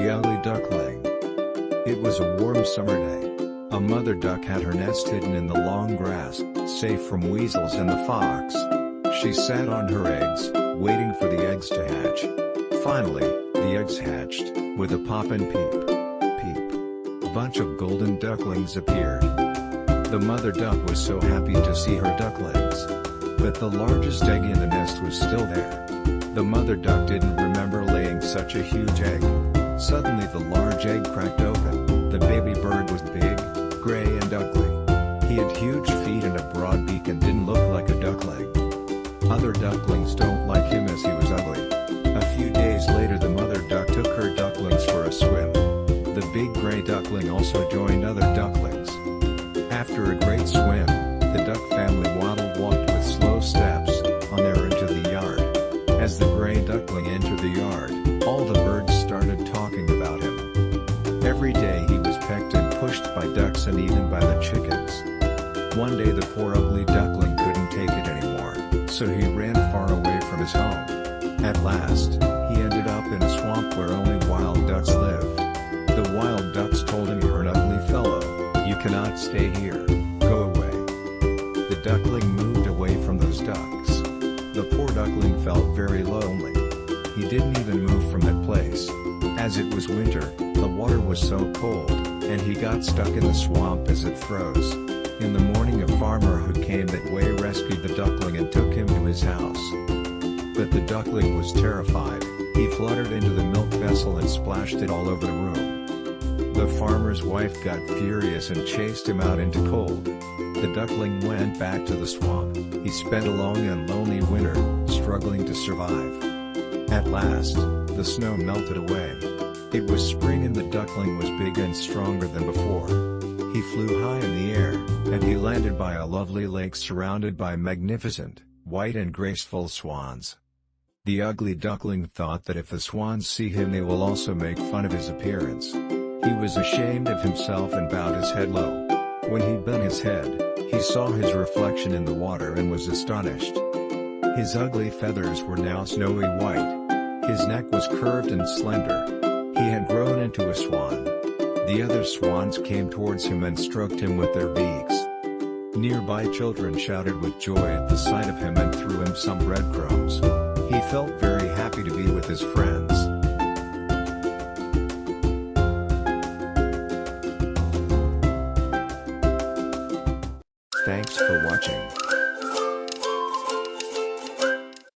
The ugly duckling. It was a warm summer day. A mother duck had her nest hidden in the long grass, safe from weasels and the fox. She sat on her eggs, waiting for the eggs to hatch. Finally, the eggs hatched, with a pop and peep. Peep. A bunch of golden ducklings appeared. The mother duck was so happy to see her ducklings. But the largest egg in the nest was still there. The mother duck didn't remember laying such a huge egg. Suddenly the large egg cracked open. The baby bird was big, gray and ugly. He had huge feet and a broad beak and didn't look like a duckling. Other ducklings don't like him as he was ugly. A few days later the mother duck took her ducklings for a swim. The big gray duckling also joined other ducklings. After a great swim, the duck family walked with slow steps, on their way to the yard. As the gray duckling entered the yard, all the birds started talking about him. Every day he was pecked and pushed by ducks and even by the chickens. One day the poor ugly duckling couldn't take it anymore, so he ran far away from his home. At last, he ended up in a swamp where only wild ducks lived. The wild ducks told him, "You're an ugly fellow, you cannot stay here, go away." The duckling moved away from those ducks. The poor duckling felt very lonely. He didn't even move from that place. As it was winter, the water was so cold, and he got stuck in the swamp as it froze. In the morning a farmer who came that way rescued the duckling and took him to his house. But the duckling was terrified. He fluttered into the milk vessel and splashed it all over the room. The farmer's wife got furious and chased him out into cold. The duckling went back to the swamp. He spent a long and lonely winter, struggling to survive. At last, the snow melted away. It was spring and the duckling was big and stronger than before. He flew high in the air, and he landed by a lovely lake surrounded by magnificent, white and graceful swans. The ugly duckling thought that if the swans see him they will also make fun of his appearance. He was ashamed of himself and bowed his head low. When he bent his head, he saw his reflection in the water and was astonished. His ugly feathers were now snowy white. His neck was curved and slender. He had grown into a swan. The other swans came towards him and stroked him with their beaks. Nearby children shouted with joy at the sight of him and threw him some breadcrumbs. He felt very happy to be with his friends. Thanks for watching.